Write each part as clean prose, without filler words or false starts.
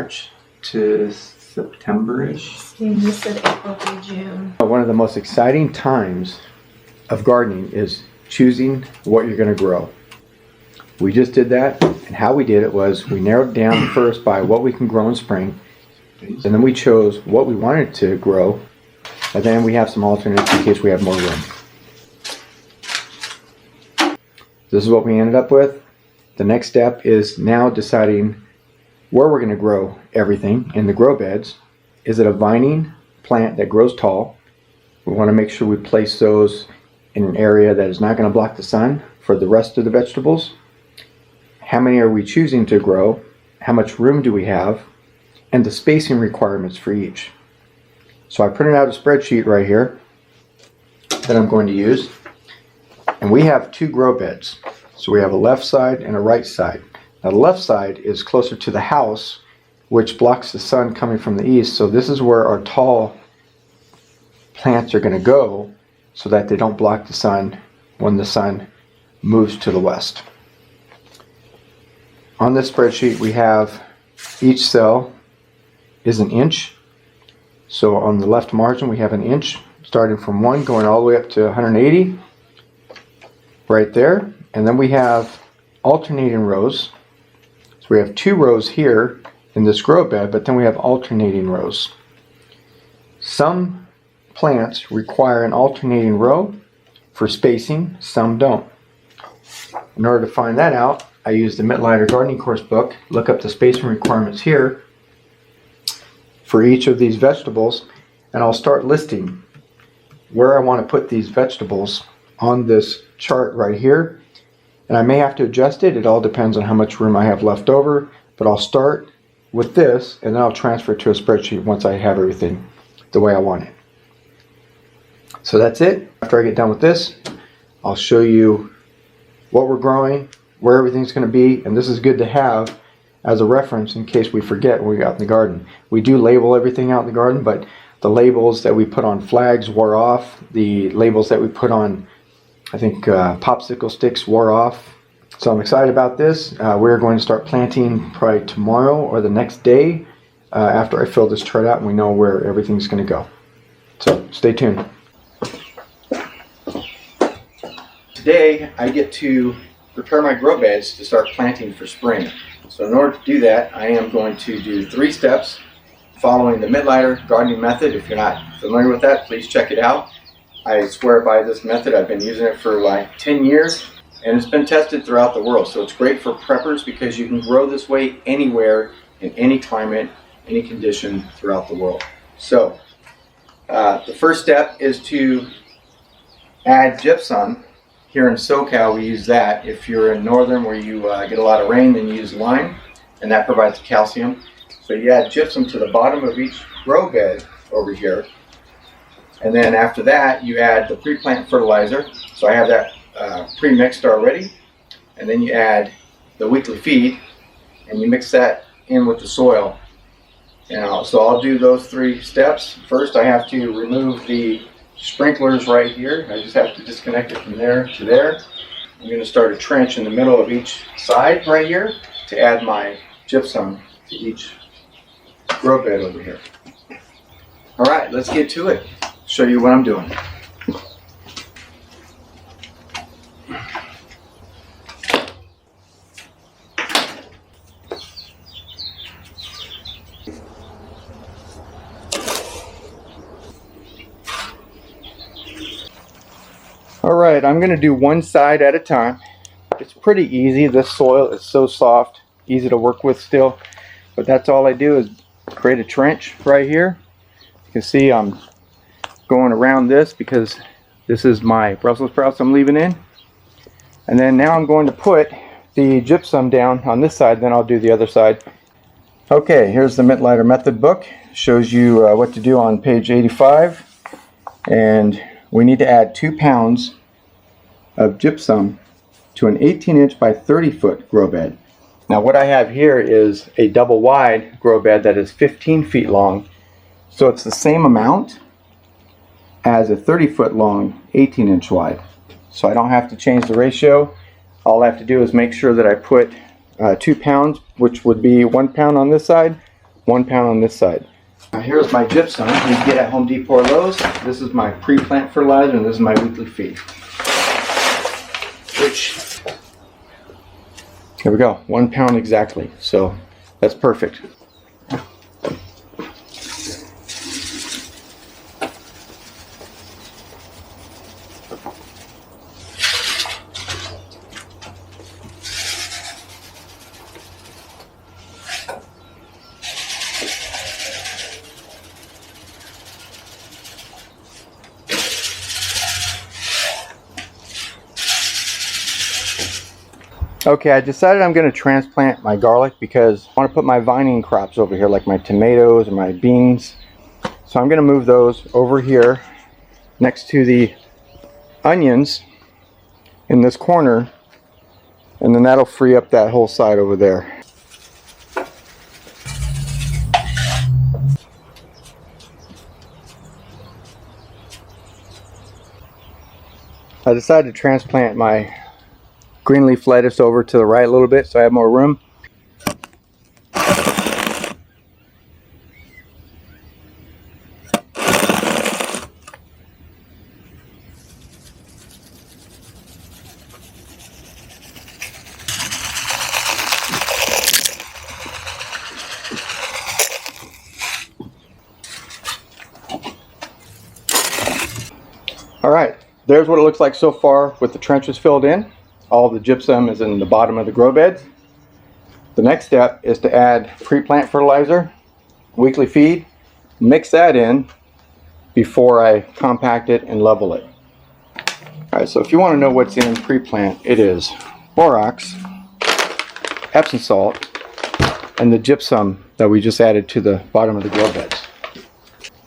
March to September-ish. Steve, you said April through June. One of the most exciting times of gardening is choosing what you're going to grow. We just did that, and how we did it was we narrowed down first by what we can grow in spring, and then we chose what we wanted to grow, and then we have some alternates in case we have more room. This is what we ended up with. The next step is now deciding where we're going to grow everything in the grow beds. Is it a vining plant that grows tall? We want to make sure we place those in an area that is not going to block the sun for the rest of the vegetables. How many are we choosing to grow? How much room do we have? And the spacing requirements for each. So I printed out a spreadsheet right here that I'm going to use. And we have two grow beds. So we have a left side and a right side. Now the left side is closer to the house, which blocks the sun coming from the east. So this is where our tall plants are going to go so that they don't block the sun when the sun moves to the west. On this spreadsheet we have each cell is an inch. So on the left margin we have an inch starting from 1 going all the way up to 180 right there. And then we have alternating rows. So we have 2 rows here in this grow bed, but then we have alternating rows. Some plants require an alternating row for spacing, some don't. In order to find that out, I use the Mittleider Gardening Course book, look up the spacing requirements here for each of these vegetables, and I'll start listing where I want to put these vegetables on this chart right here. And I may have to adjust it. It all depends on how much room I have left over. But I'll start with this and then I'll transfer it to a spreadsheet once I have everything the way I want it. So that's it. After I get done with this, I'll show you what we're growing, where everything's going to be. And this is good to have as a reference in case we forget when we got in the garden. We do label everything out in the garden, but the labels that we put on flags wore off. The labels that we put on I think popsicle sticks wore off. So I'm excited about this. We're going to start planting probably tomorrow or the next day after I fill this chart out and we know where everything's going to go. So stay tuned. Today I get to prepare my grow beds to start planting for spring. So in order to do that, I am going to do 3 steps following the Mittleider Gardening Method. If you're not familiar with that, please check it out. I swear by this method. I've been using it for like 10 years and it's been tested throughout the world. So it's great for preppers because you can grow this way anywhere, in any climate, any condition throughout the world. So the first step is to add gypsum. Here in SoCal we use that. If you're in northern where you get a lot of rain, then you use lime and that provides calcium. So you add gypsum to the bottom of each grow bed over here. And then after that, you add the pre-plant fertilizer. So I have that pre-mixed already. And then you add the weekly feed, and you mix that in with the soil. So I'll do those 3 steps. First, I have to remove the sprinklers right here. I just have to disconnect it from there to there. I'm going to start a trench in the middle of each side right here to add my gypsum to each grow bed over here. All right, let's get to it. Show you what I'm doing. All right, I'm going to do one side at a time. It's pretty easy. This soil is so soft, easy to work with still. But that's all I do is create a trench right here. You can see I'm going around this because this is my Brussels sprouts I'm leaving in. And then now I'm going to put the gypsum down on this side, then I'll do the other side. Okay, here's the Mittleider Method book. Shows you what to do on page 85. And we need to add 2 pounds of gypsum to an 18-inch by 30-foot grow bed. Now what I have here is a double wide grow bed that is 15 feet long. So it's the same amount as a 30-foot long 18-inch wide. So I don't have to change the ratio. All I have to do is make sure that I put 2 pounds, which would be 1 pound on this side, 1 pound on this side. Now here's my gypsum you can get at Home Depot or Lowe's. This is my pre-plant fertilizer and this is my weekly feed. Here we go, 1 pound exactly. So that's perfect. Okay, I decided I'm going to transplant my garlic because I want to put my vining crops over here, like my tomatoes and my beans. So I'm going to move those over here next to the onions in this corner, and then that'll free up that whole side over there. I decided to transplant my green leaf lettuce over to the right a little bit so I have more room. Alright, there's what it looks like so far with the trenches filled in. All the gypsum is in the bottom of the grow beds. The next step is to add pre-plant fertilizer, weekly feed, mix that in before I compact it and level it. Alright, so if you want to know what's in pre-plant, it is borax, Epsom salt, and the gypsum that we just added to the bottom of the grow beds.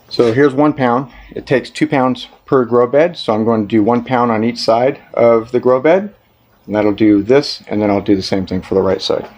So here's 1 pound. It takes 2 pounds per grow bed, so I'm going to do 1 pound on each side of the grow bed. And that'll do this, and then I'll do the same thing for the right side.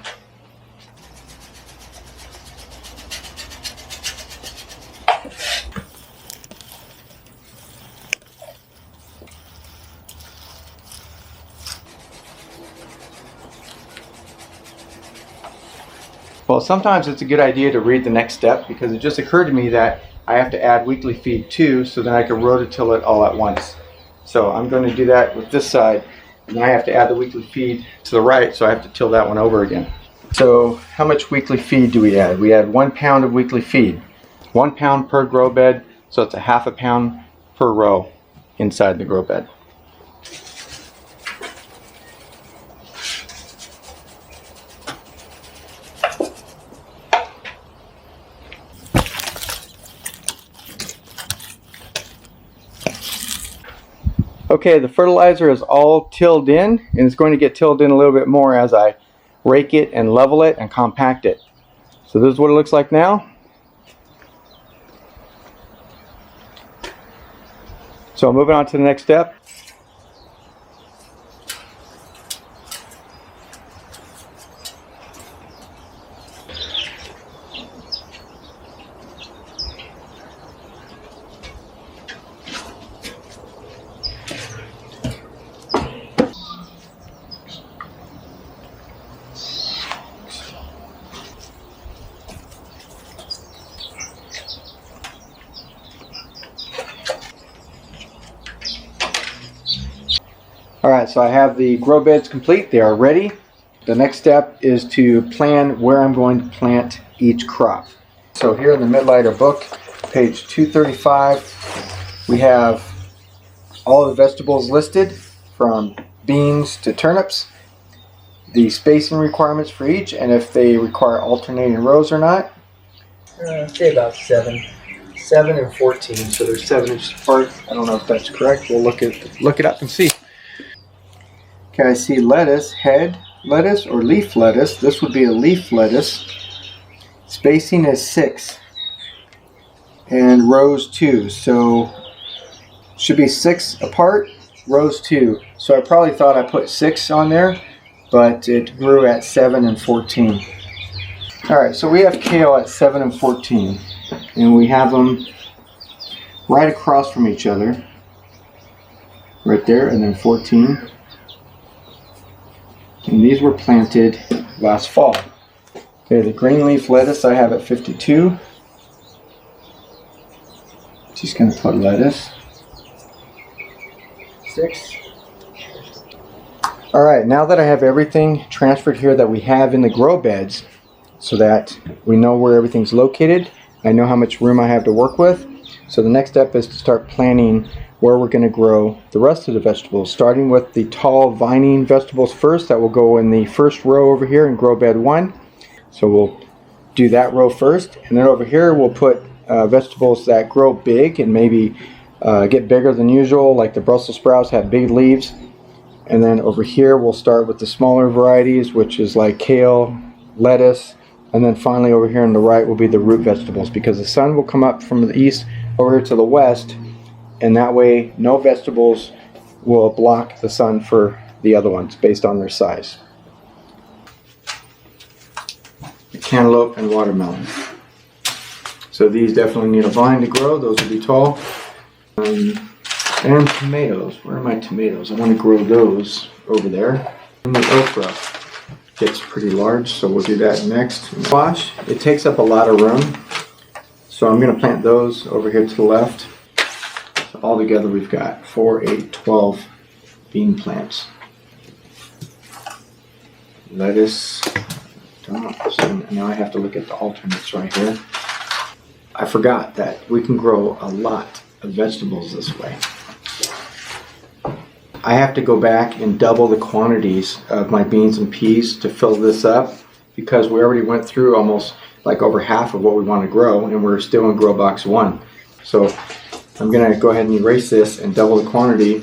Well, sometimes it's a good idea to read the next step because it just occurred to me that I have to add weekly feed too, so then I can rototill it all at once. So I'm going to do that with this side. And then I have to add the weekly feed to the right, so I have to till that one over again. So how much weekly feed do we add? We add 1 pound of weekly feed. 1 pound per grow bed, so it's a half a pound per row inside the grow bed. Okay, the fertilizer is all tilled in, and it's going to get tilled in a little bit more as I rake it and level it and compact it. So this is what it looks like now. So moving on to the next step. Alright, so I have the grow beds complete. They are ready. The next step is to plan where I'm going to plant each crop. So here in the Mittleider book, page 235, we have all the vegetables listed from beans to turnips, the spacing requirements for each, and if they require alternating rows or not. Say about 7 and 14. So they're 7 inches apart. I don't know if that's correct. We'll look it up and see. Okay, I see lettuce, head lettuce or leaf lettuce. This would be a leaf lettuce. Spacing is 6 and rows 2. So should be 6 apart, rows 2. So I probably thought I put 6 on there, but it grew at 7 and 14. Alright, so we have kale at 7 and 14, and we have them right across from each other, right there, and then 14. And these were planted last fall. Okay, the green leaf lettuce I have at 52. Just gonna put lettuce. 6. All right, now that I have everything transferred here that we have in the grow beds, so that we know where everything's located, I know how much room I have to work with. So the next step is to start planning where we're going to grow the rest of the vegetables, starting with the tall vining vegetables first. That will go in the first row over here in grow bed 1. So we'll do that row first, and then over here we'll put vegetables that grow big and maybe get bigger than usual, like the Brussels sprouts have big leaves. And then over here we'll start with the smaller varieties, which is like kale, lettuce, and then finally over here on the right will be the root vegetables, because the sun will come up from the east over here to the west, and that way no vegetables will block the sun for the other ones based on their size. The cantaloupe and watermelon. So these definitely need a vine to grow. Those will be tall. And tomatoes. Where are my tomatoes? I want to grow those over there. And the okra gets pretty large, so we'll do that next. Squash, it takes up a lot of room, so I'm going to plant those over here to the left. So all together we've got 4, 8, 12 bean plants. Lettuce. So now I have to look at the alternates right here. I forgot that we can grow a lot of vegetables this way. I have to go back and double the quantities of my beans and peas to fill this up, because we already went through almost like over half of what we want to grow, and we're still in grow box 1. So I'm going to go ahead and erase this and double the quantity,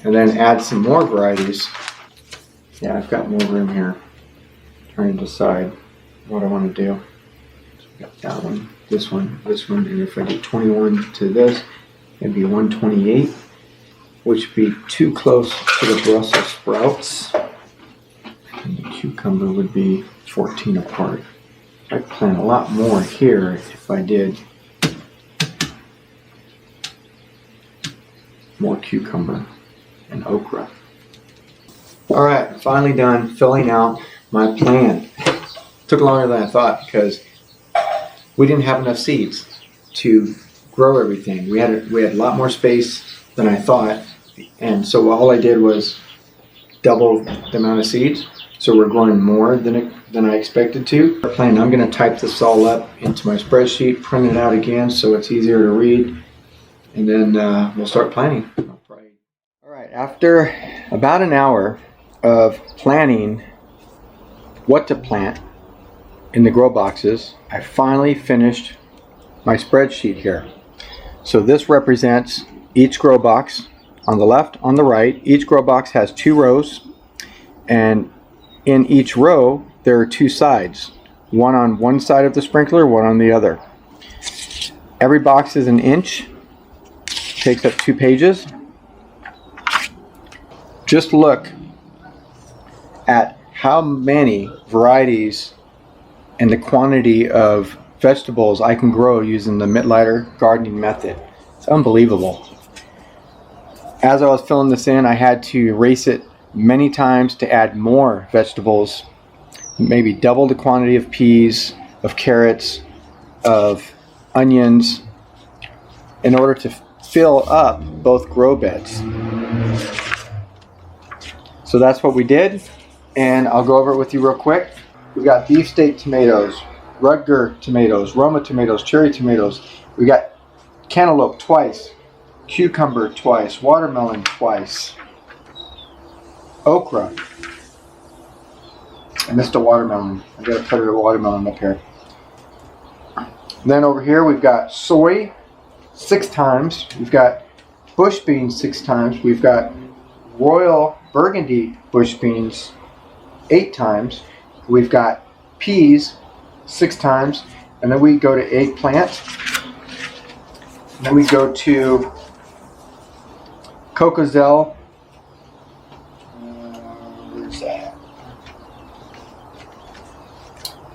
and then add some more varieties. Yeah, I've got more room here. I'm trying to decide what I want to do. So I've got that one, this one, and if I do 21 to this, it'd be 128. Which would be too close to the Brussels sprouts. And the cucumber would be 14 apart. I'd plant a lot more here if I did more cucumber and okra. Alright, finally done filling out my plan. Took longer than I thought because we didn't have enough seeds to grow everything. We had a lot more space than I thought. And so all I did was double the amount of seeds. So we're growing more than I expected to. I'm going to type this all up into my spreadsheet, print it out again so it's easier to read, and then we'll start planting. All right, after about an hour of planning what to plant in the grow boxes, I finally finished my spreadsheet here. So this represents each grow box. On the left, on the right, each grow box has 2 rows, and in each row there are 2 sides, one on one side of the sprinkler, one on the other. Every box is 1 inch, takes up 2 pages. Just look at how many varieties and the quantity of vegetables I can grow using the Mittleider Gardening Method. It's unbelievable. As I was filling this in, I had to erase it many times to add more vegetables, maybe double the quantity of peas, of carrots, of onions, in order to fill up both grow beds. So that's what we did, and I'll go over it with you real quick. We've got beefsteak tomatoes, Rutger tomatoes, Roma tomatoes, cherry tomatoes. We got cantaloupe twice, cucumber twice, watermelon twice, okra. I missed a watermelon. I gotta put a watermelon up here. Then over here we've got soy 6 times. We've got bush beans 6 times. We've got royal burgundy bush beans 8 times. We've got peas 6 times. And then we go to eggplant. And then we go to Cocozelle, where's that?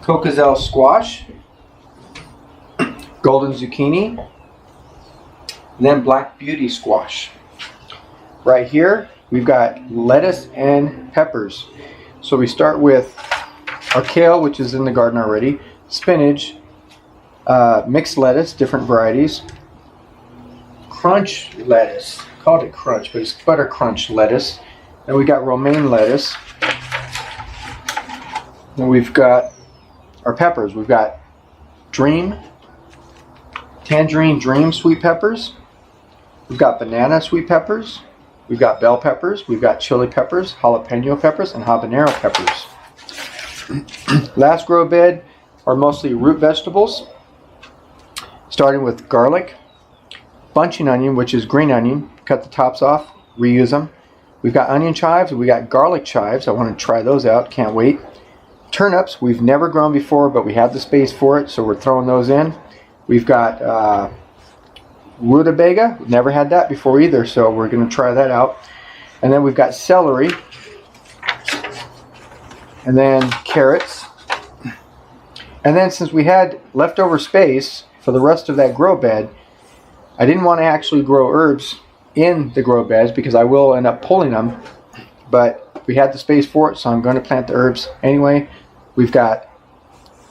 Cocozelle squash, golden zucchini, and then black beauty squash. Right here, we've got lettuce and peppers. So we start with our kale, which is in the garden already, spinach, mixed lettuce, different varieties, crunch lettuce, called it crunch, but it's butter crunch lettuce. And we got romaine lettuce. And we've got our peppers. We've got tangerine dream sweet peppers. We've got banana sweet peppers. We've got bell peppers. We've got chili peppers, jalapeno peppers, and habanero peppers. Last grow bed are mostly root vegetables, starting with garlic, bunching onion, which is green onion. Cut the tops off, reuse them. We've got onion chives. We got garlic chives. I want to try those out. Can't wait. Turnips. We've never grown before, but we have the space for it, so we're throwing those in. We've got rutabaga. We've never had that before either, so we're going to try that out. And then we've got celery. And then carrots. And then since we had leftover space for the rest of that grow bed, I didn't want to actually grow herbs in the grow beds because I will end up pulling them, but we had the space for it, so I'm going to plant the herbs anyway. We've got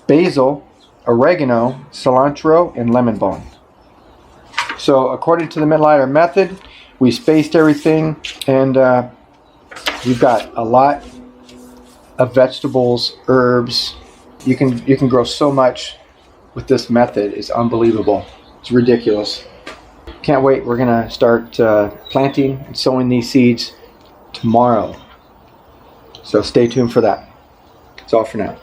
basil, oregano, cilantro, and lemon balm. So according to the Mittleider method, we spaced everything, and we've got a lot of vegetables, herbs. You can grow so much with this method. It's unbelievable. It's ridiculous. Can't wait. We're gonna start planting and sowing these seeds tomorrow. So stay tuned for that. That's all for now.